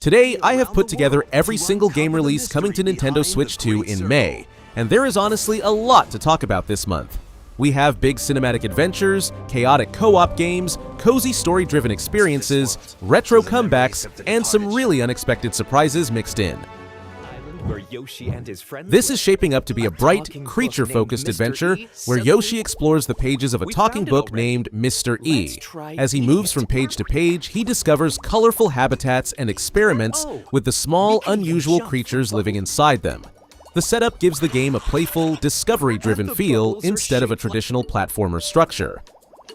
Today, I have put together every single game release coming to Nintendo Switch 2 in May, and there is honestly a lot to talk about this month. We have big cinematic adventures, chaotic co-op games, cozy story-driven experiences, retro comebacks, and some really unexpected surprises mixed in. Where Yoshi and his friends This is shaping up to be a bright, creature-focused adventure where Yoshi explores the pages of a talking book named Mr. E. As he moves from page to page, he discovers colorful habitats and experiments with the small, unusual creatures living inside them. The setup gives the game a playful, discovery-driven feel instead of a traditional platformer structure.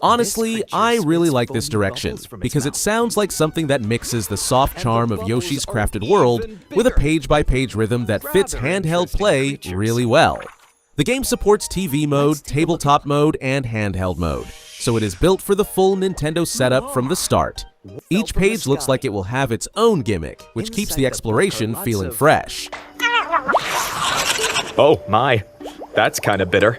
Honestly, I really like this direction, because it sounds like something that mixes the soft charm of Yoshi's crafted world with a page-by-page rhythm that fits handheld play really well. The game supports TV mode, tabletop mode, and handheld mode, so it is built for the full Nintendo setup from the start. Each page looks like it will have its own gimmick, which keeps the exploration feeling fresh. Oh my, that's kinda bitter.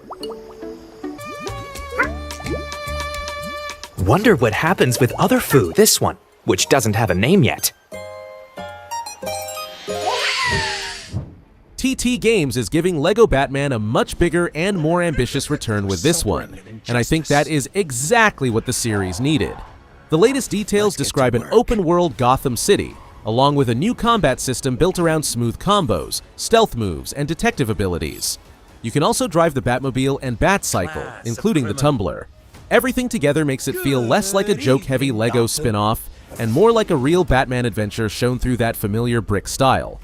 Wonder what happens with other food. This one, which doesn't have a name yet. TT Games is giving LEGO Batman a much bigger and more ambitious return with this one, and I think that is exactly what the series needed. The latest details describe an open-world Gotham City, along with a new combat system built around smooth combos, stealth moves, and detective abilities. You can also drive the Batmobile and Batcycle, including the Tumbler. Everything together makes it feel less like a joke-heavy LEGO spin-off and more like a real Batman adventure shown through that familiar brick style.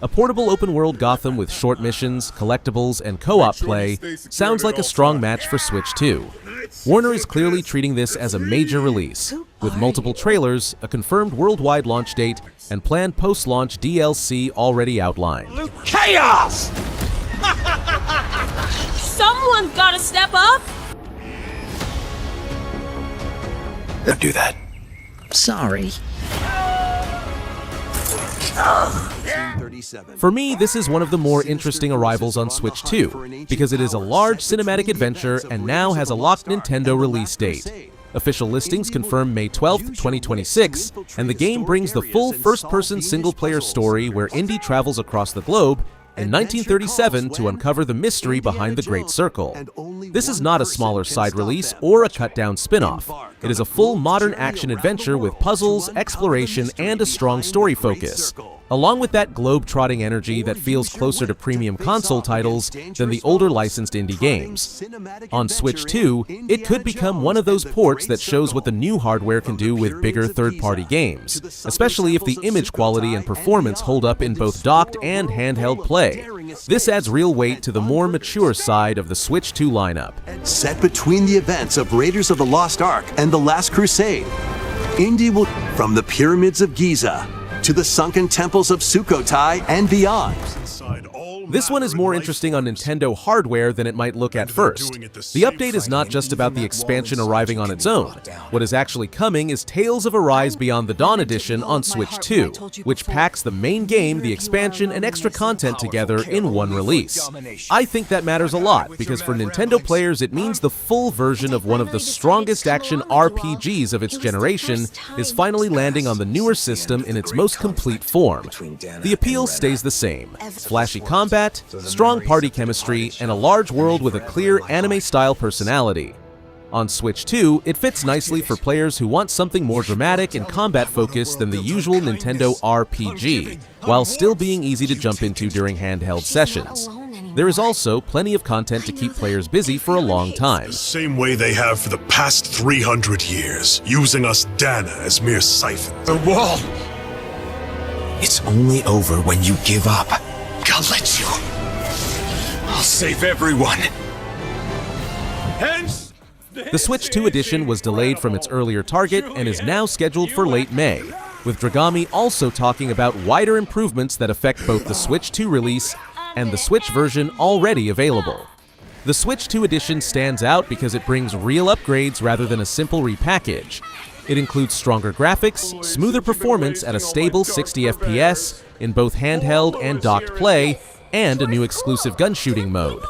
A portable open-world Gotham with short missions, collectibles, and co-op play sounds like a strong match for Switch 2. Warner is clearly treating this as a major release, with multiple trailers, a confirmed worldwide launch date, and planned post-launch DLC already outlined. Chaos! Someone's gotta step up! Don't do that. Sorry. For me, this is one of the more interesting arrivals on Switch 2, because it is a large cinematic adventure and now has a locked Nintendo release date. Official listings confirm May 12th, 2026, and the game brings the full first-person single-player story where Indy travels across the globe in 1937 to uncover the mystery behind the Great Circle. This is not a smaller side release or a cut-down spin-off. It is a full modern action adventure with puzzles, exploration, and a strong story focus, along with that globe-trotting energy that feels closer to premium console titles than the older licensed indie games. On Switch 2, it could become one of those ports that shows what the new hardware can do with bigger third-party games, especially if the image quality and performance hold up in both docked and handheld play. This adds real weight to the more mature side of the Switch 2 lineup. Set between the events of Raiders of the Lost Ark and The Last Crusade, Indy will from the pyramids of Giza to the sunken temples of Sukhothai and beyond. This one is more interesting on Nintendo hardware than it might look at first. The update is not just about the expansion arriving on its own. What is actually coming is Tales of Arise Beyond the Dawn Edition on Switch 2, which packs the main game, the expansion, and extra content together in one release. I think that matters a lot, because for Nintendo players it means the full version of one of the strongest action RPGs of its generation is finally landing on the newer system in its most complete form. The appeal stays the same: flashy combat, strong party chemistry, and a large world with a clear anime-style personality. On Switch 2, it fits nicely for players who want something more dramatic and combat-focused than the usual Nintendo RPG, while still being easy to jump into during handheld sessions. There is also plenty of content to keep players busy for a long time. The same way they have for the past 300 years, using us Dana as mere siphons. The wall! It's only over when you give up. I'll let you. I'll save everyone. Hence, the Switch 2 edition was delayed from its earlier target and is now scheduled for late May, with Dragami also talking about wider improvements that affect both the Switch 2 release and the Switch version already available. The Switch 2 edition stands out because it brings real upgrades rather than a simple repackage. It includes stronger graphics, smoother performance at a stable 60 FPS in both handheld and docked play, and a new exclusive gun shooting mode.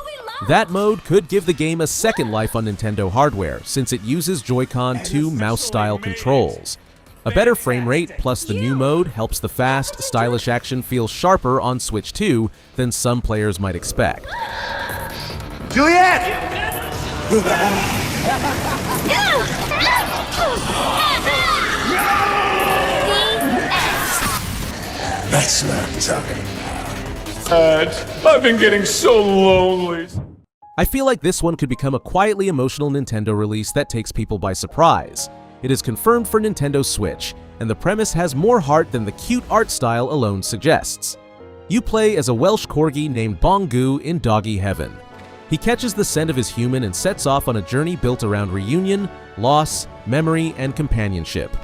That mode could give the game a second life on Nintendo hardware, since it uses Joy-Con 2 mouse-style controls. A better frame rate plus the new mode helps the fast, stylish action feel sharper on Switch 2 than some players might expect. Juliet! That's not time. I've been getting so lonely. I feel like this one could become a quietly emotional Nintendo release that takes people by surprise. It is confirmed for Nintendo Switch, and the premise has more heart than the cute art style alone suggests. You play as a Welsh corgi named Bongu in Doggy Heaven. He catches the scent of his human and sets off on a journey built around reunion, loss, memory, and companionship.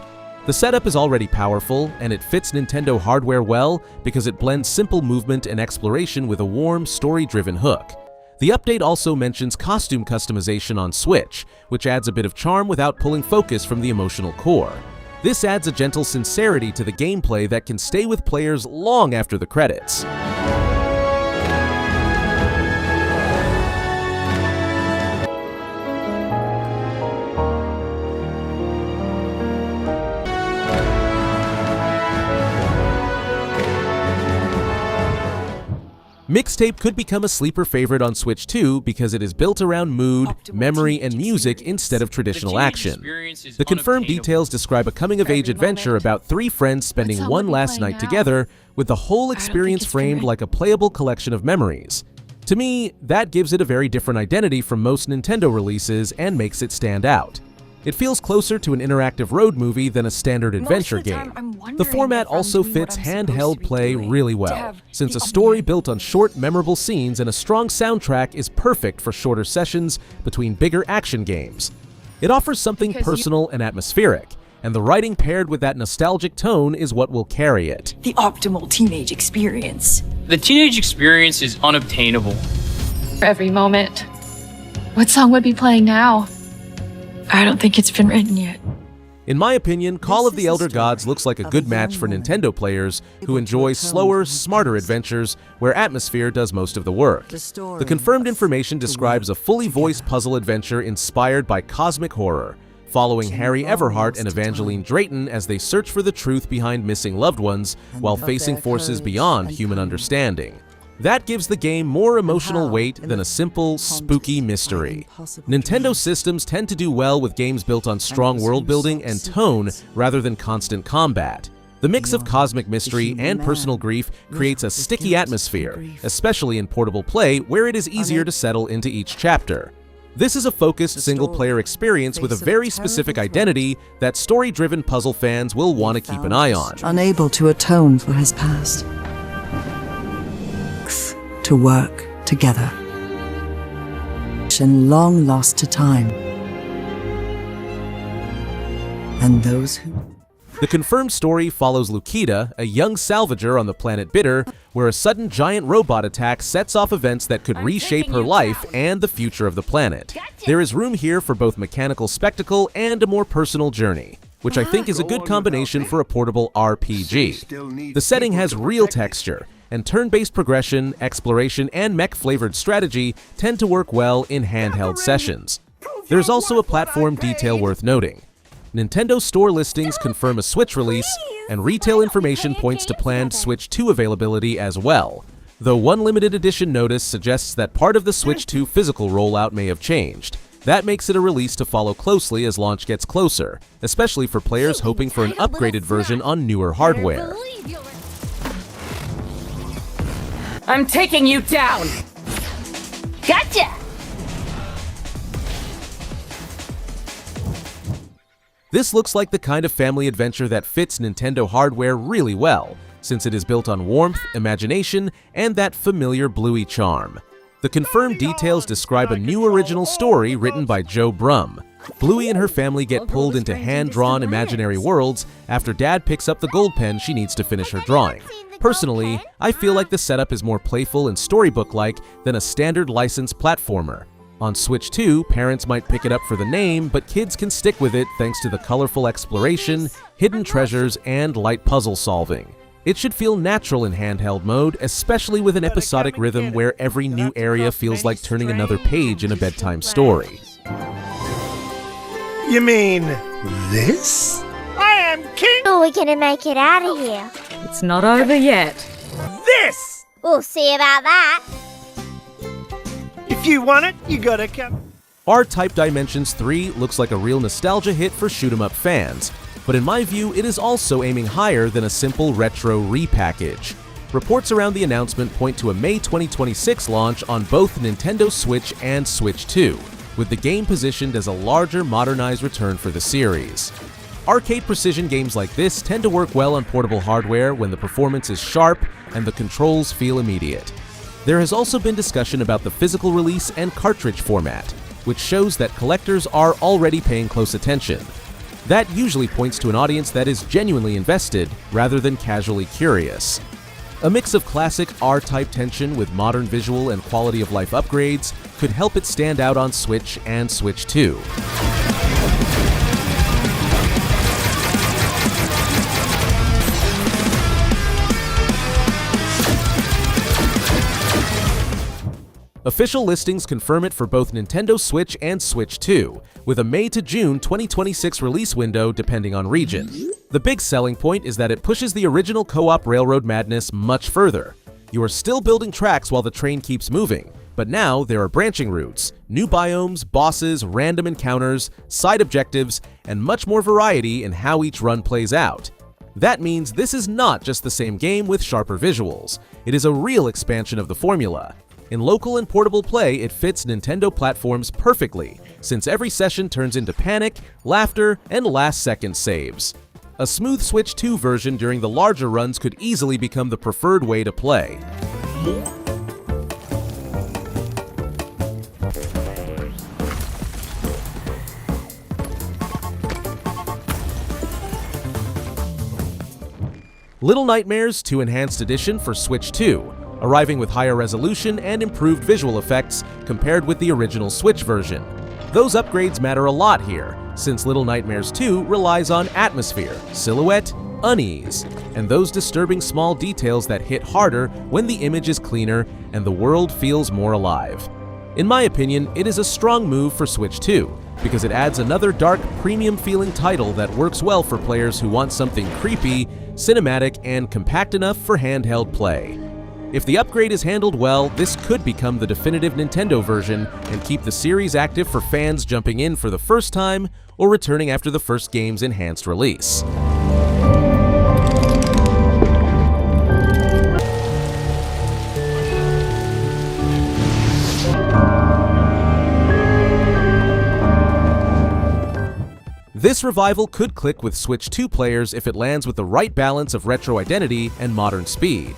The setup is already powerful, and it fits Nintendo hardware well because it blends simple movement and exploration with a warm, story-driven hook. The update also mentions costume customization on Switch, which adds a bit of charm without pulling focus from the emotional core. This adds a gentle sincerity to the gameplay that can stay with players long after the credits. Mixtape could become a sleeper favorite on Switch 2 because it is built around mood, memory, and music instead of traditional action. The confirmed details describe a coming-of-age adventure about 3 friends spending one last night together, with the whole experience framed like a playable collection of memories. To me, that gives it a very different identity from most Nintendo releases and makes it stand out. It feels closer to an interactive road movie than a standard adventure game. The format also fits handheld play really well, since a story built on short, memorable scenes and a strong soundtrack is perfect for shorter sessions between bigger action games. It offers something personal and atmospheric, and the writing paired with that nostalgic tone is what will carry it. The optimal teenage experience. The teenage experience is unobtainable. Every moment. What song would be playing now? I don't think it's been written yet. In my opinion, Call of the Elder Gods looks like a good match for Nintendo players who enjoy slower, smarter adventures where atmosphere does most of the work. The confirmed information describes a fully voiced puzzle adventure inspired by cosmic horror, following Harry Everhart and Evangeline Drayton as they search for the truth behind missing loved ones while facing forces beyond human understanding. That gives the game more emotional weight than a simple, spooky mystery. Nintendo systems tend to do well with games built on strong world building and tone rather than constant combat. The mix of cosmic mystery and personal grief creates a sticky atmosphere, especially in portable play where it is easier to settle into each chapter. This is a focused single-player experience with a very specific identity that story-driven puzzle fans will want to keep an eye on. Unable to atone for his past. To work together. And long lost to time. And those who... The confirmed story follows Lukita, a young salvager on the planet Bitter, where a sudden giant robot attack sets off events that could reshape her life and the future of the planet. There is room here for both mechanical spectacle and a more personal journey, which I think is a good combination for a portable RPG. The setting has real texture, and turn-based progression, exploration, and mech-flavored strategy tend to work well in handheld sessions. There's also a platform detail worth noting. Nintendo Store listings confirm a Switch release, and retail information points to planned Switch 2 availability as well, though one limited edition notice suggests that part of the Switch 2 physical rollout may have changed. That makes it a release to follow closely as launch gets closer, especially for players hoping for an upgraded version on newer hardware. I'm taking you down! Gotcha! This looks like the kind of family adventure that fits Nintendo hardware really well, since it is built on warmth, imagination, and that familiar Bluey charm. The confirmed details describe a new original story written by Joe Brum. Bluey and her family get pulled into hand-drawn imaginary worlds after Dad picks up the gold pen she needs to finish her drawing. Personally, I feel like the setup is more playful and storybook-like than a standard licensed platformer. On Switch 2, parents might pick it up for the name, but kids can stick with it thanks to the colorful exploration, hidden treasures, and light puzzle solving. It should feel natural in handheld mode, especially with an episodic rhythm where every new area feels like turning another page in a bedtime story. You mean this? I am king? Are we gonna make it out of here? It's not over yet. This! We'll see about that. If you want it, you gotta come. R-Type Dimensions 3 looks like a real nostalgia hit for shoot-'em-up fans, but in my view, it is also aiming higher than a simple retro repackage. Reports around the announcement point to a May 2026 launch on both Nintendo Switch and Switch 2, with the game positioned as a larger, modernized return for the series. Arcade precision games like this tend to work well on portable hardware when the performance is sharp and the controls feel immediate. There has also been discussion about the physical release and cartridge format, which shows that collectors are already paying close attention. That usually points to an audience that is genuinely invested rather than casually curious. A mix of classic R-Type tension with modern visual and quality of life upgrades could help it stand out on Switch and Switch 2. Official listings confirm it for both Nintendo Switch and Switch 2, with a May to June 2026 release window depending on region. The big selling point is that it pushes the original co-op Railroad madness much further. You are still building tracks while the train keeps moving, but now there are branching routes, new biomes, bosses, random encounters, side objectives, and much more variety in how each run plays out. That means this is not just the same game with sharper visuals. It is a real expansion of the formula. In local and portable play, it fits Nintendo platforms perfectly, since every session turns into panic, laughter, and last-second saves. A smooth Switch 2 version during the larger runs could easily become the preferred way to play. Little Nightmares 2 Enhanced Edition for Switch 2, arriving with higher resolution and improved visual effects compared with the original Switch version. Those upgrades matter a lot here, since Little Nightmares 2 relies on atmosphere, silhouette, unease, and those disturbing small details that hit harder when the image is cleaner and the world feels more alive. In my opinion, it is a strong move for Switch 2, because it adds another dark, premium-feeling title that works well for players who want something creepy, cinematic, and compact enough for handheld play. If the upgrade is handled well, this could become the definitive Nintendo version and keep the series active for fans jumping in for the first time or returning after the first game's enhanced release. This revival could click with Switch 2 players if it lands with the right balance of retro identity and modern speed.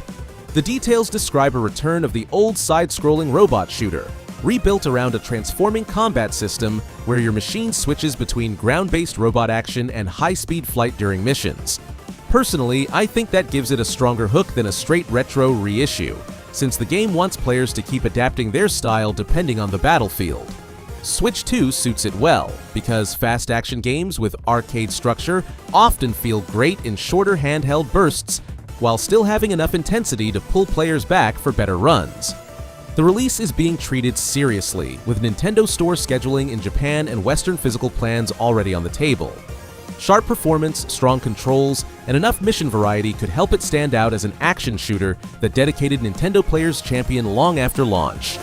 The details describe a return of the old side-scrolling robot shooter, rebuilt around a transforming combat system where your machine switches between ground-based robot action and high-speed flight during missions. Personally, I think that gives it a stronger hook than a straight retro reissue, since the game wants players to keep adapting their style depending on the battlefield. Switch 2 suits it well, because fast action games with arcade structure often feel great in shorter handheld bursts while still having enough intensity to pull players back for better runs. The release is being treated seriously, with Nintendo Store scheduling in Japan and Western physical plans already on the table. Sharp performance, strong controls, and enough mission variety could help it stand out as an action shooter that dedicated Nintendo players champion long after launch.